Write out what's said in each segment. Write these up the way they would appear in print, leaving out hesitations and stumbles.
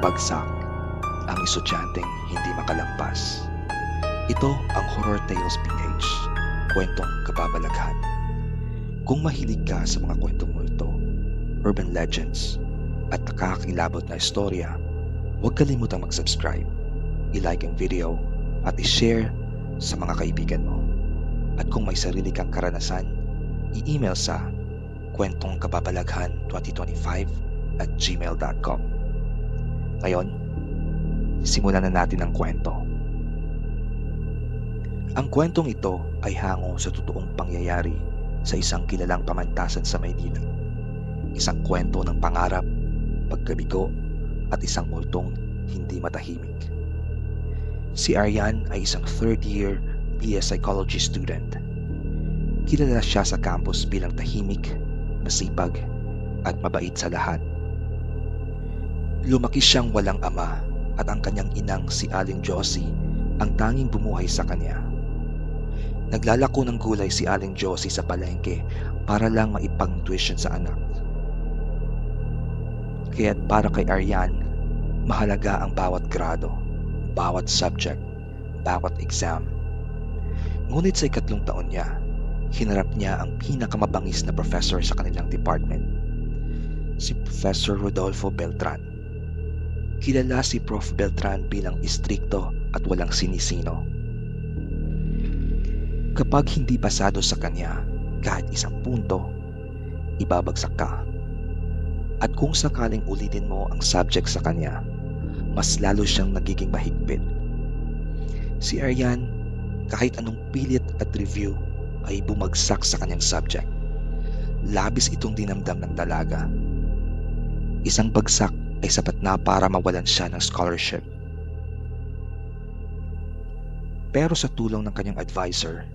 Bagsak, ang estudyanteng hindi makalampas. Ito ang Horror Tales PH, kwentong kababalaghan. Kung mahilig ka sa mga kwentong multo, urban legends, at nakakakilabot na istorya, huwag kalimutang mag-subscribe, i-like ang video, at i-share sa mga kaibigan mo. At kung may sarili kang karanasan, i-email sa kwentongkababalaghan2025@gmail.com. Ngayon, simulan na natin ang kwento. Ang kwentong ito ay hango sa totoong pangyayari sa isang kilalang pamantasan sa Maynila. Isang kwento ng pangarap, pagkabigo, at isang multong hindi matahimik. Si Arian ay isang third-year BS Psychology student. Kilala siya sa campus bilang tahimik, masipag, at mabait sa lahat. Lumaki siyang walang ama at ang kanyang inang si Aling Josie ang tanging bumuhay sa kanya. Naglalako ng gulay si Aling Josie sa palengke para lang maipang-tuition sa anak. Kaya't para kay Arian, mahalaga ang bawat grado, bawat subject, bawat exam. Ngunit sa ikatlong taon niya, hinarap niya ang pinakamabangis na professor sa kanilang department, si Professor Rodolfo Beltran. Kilala si Prof. Beltran bilang istrikto at walang sinisino. Kapag hindi pasado sa kanya kahit isang punto, ibabagsak ka. At kung sakaling ulitin mo ang subject sa kanya, mas lalo siyang nagiging mahigpit. Si Arian, kahit anong pilit at review, ay bumagsak sa kanyang subject. Labis itong dinamdam ng dalaga. Isang bagsak ay sapat na para mawalan siya ng scholarship. Pero sa tulong ng kanyang advisor,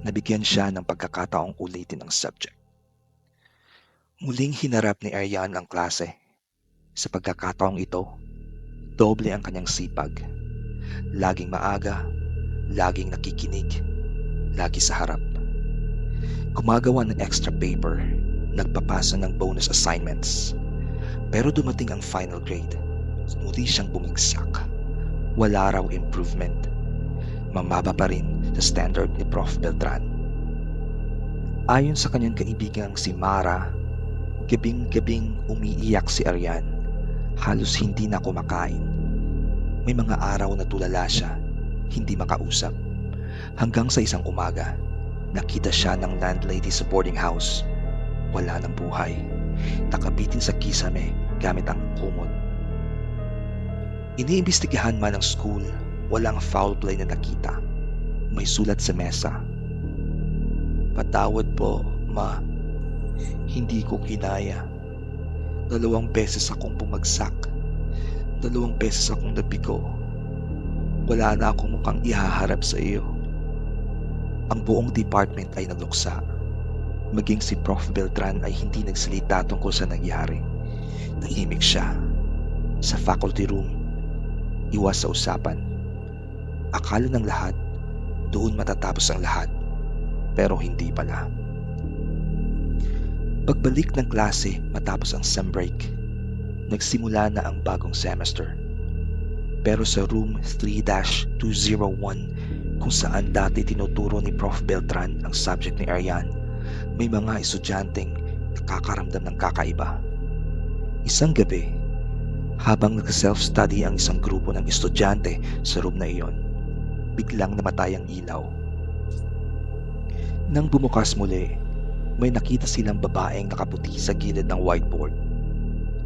nabigyan siya ng pagkakataong ulitin ang subject. Muling hinarap ni Arian ang klase. Sa pagkakataong ito, doble ang kanyang sipag. Laging maaga, laging nakikinig, lagi sa harap. Gumagawa ng extra paper, nagpapasa ng bonus assignments. Pero dumating ang final grade, muli siyang bumigsak. Wala raw improvement. Mamaba pa rin sa standard ni Prof. Beltran. Ayon sa kanyang kaibigang si Mara, gabing-gabing umiiyak si Arian. Halos hindi na kumakain. May mga araw na tulala siya, hindi makausap. Hanggang sa isang umaga, nakita siya ng landlady sa boarding house. Wala ng buhay. Nakabitin sa kisame gamit ang kumot. Iniimbestigahan man ng school, walang foul play na nakita. May sulat sa mesa. "Patawad po, ma. Hindi ko kinaya. 2 beses akong bumagsak. 2 beses akong nabigo. Wala na akong mukhang ihaharap sa iyo." Ang buong department ay nagluksa. Maging si Prof. Beltran ay hindi nagsalita tungkol sa nangyari. Tahimik siya. Sa faculty room, iwas sa usapan. Akala ng lahat, doon matatapos ang lahat. Pero hindi pala. Pagbalik ng klase matapos ang sem break, nagsimula na ang bagong semester. Pero sa room 3-201, kung saan dati tinuturo ni Prof. Beltran ang subject ni Arian, may mga estudyanteng nakakaramdam ng kakaiba. Isang gabi, habang nag-self-study ang isang grupo ng estudyante sa room na iyon, biglang namatay ang ilaw. Nang bumukas muli, may nakita silang babaeng nakaputi sa gilid ng whiteboard.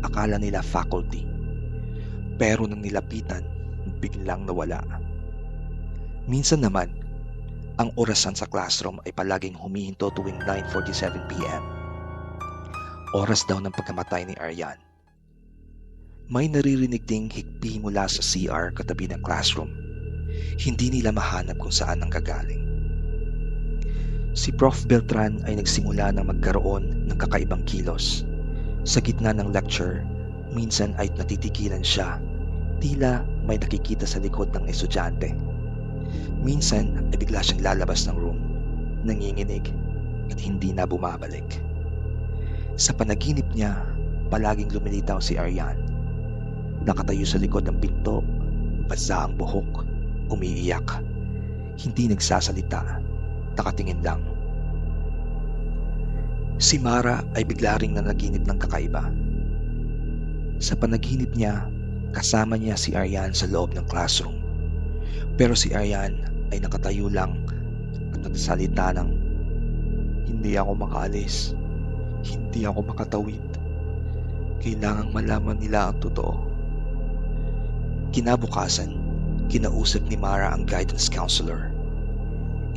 Akala nila faculty. Pero nang nilapitan, biglang nawala. Minsan naman, ang orasan sa classroom ay palaging humihinto tuwing 9:47 p.m. Oras daw ng pagkamatay ni Arian. May naririnig ding hikbi mula sa CR katabi ng classroom. Hindi nila mahanap kung saan nanggagaling. Si Prof. Beltran ay nagsimula na magkaroon ng kakaibang kilos. Sa gitna ng lecture, minsan ay natitikilan siya. Tila may nakikita sa likod ng estudyante. Minsan ay bigla siyang lalabas ng room, nanginginig at hindi na bumabalik. Sa panaginip niya, palaging lumilitaw si Arian. Nakatayo sa likod ng pinto, basa ang buhok, umiiyak. Hindi nagsasalita, nakatingin lang. Si Mara ay bigla ring nanaginip ng kakaiba. Sa panaginip niya, kasama niya si Aryan sa loob ng classroom. Pero si Aryan ay nakatayo lang at nagsalita ng, "Hindi ako makaalis. Hindi ako makatawid. Kailangang malaman nila ang totoo." Kinabukasan, kinausap ni Mara ang guidance counselor.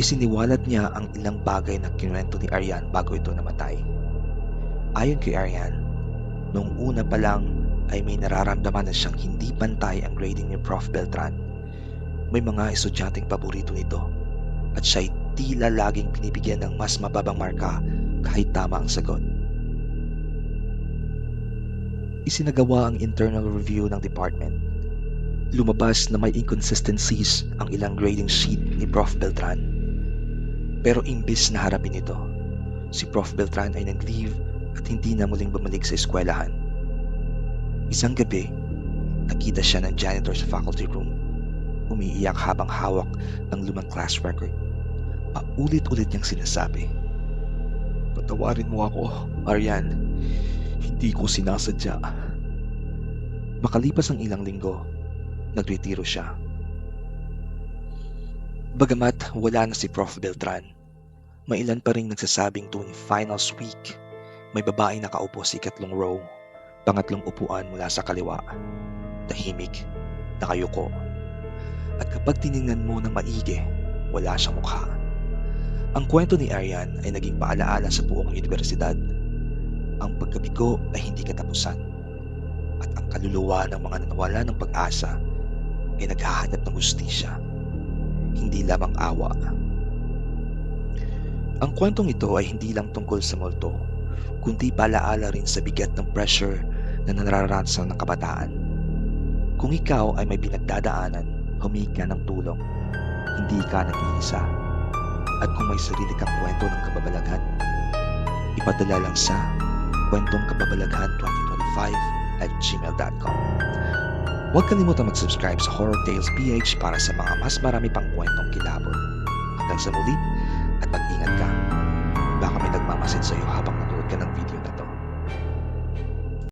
Isiniwalat niya ang ilang bagay na kinuwento ni Aryan bago ito namatay. Ayon kay Aryan, noong una pa lang ay may nararamdaman na siyang hindi pantay ang grading ni Prof. Beltran. May mga estudyanteng paborito nito at siya'y tila laging pinibigyan ng mas mababang marka kahit tama ang sagot. Isinagawa ang internal review ng department. Lumabas na may inconsistencies ang ilang grading sheet ni Prof. Beltran. Pero imbis na harapin ito, si Prof. Beltran ay nag-leave at hindi na muling bumalik sa eskwelahan. Isang gabi, nakita siya ng janitor sa faculty room. Umiiyak habang hawak ng lumang class record. Paulit-ulit niyang sinasabi, "Patawarin mo ako, Aryan. Hindi ko sinasadya." Makalipas ang ilang linggo, nagretiro siya. Bagamat wala na si Prof. Beltran, may ilan pa ring nagsasabing tuwing finals week, may babaeng nakaupo sa ikatlong row, pangatlong upuan mula sa kaliwa. Tahimik, nakayuko. At kapag tiningnan mo ng maigi, wala siyang mukha. Ang kwento ni Aryan ay naging paalaala sa buong universidad. Ang pagkabigo ay hindi katapusan. At ang kaluluwa ng mga nanawala ng pag-asa ay naghahanap ng hustisya, hindi lamang awa. Ang kwentong ito ay hindi lang tungkol sa multo, kundi paalaala rin sa bigat ng pressure na nararanasan ng kabataan. Kung ikaw ay may pinagdadaanan, humingi ka ng tulong. Hindi ka nag-iisa. At kung may sarili kang kwento ng kababalaghan, ipadala lang sa kwentonkababalaghan2025@gmail.com. Huwag kalimutang mag-subscribe sa Horror Tales PH para sa mga mas marami pang kwentong kilabot. Hanggang sa muli at mag-ingat ka. Baka may nagmamasid sa iyo habang nanonood ka ng video.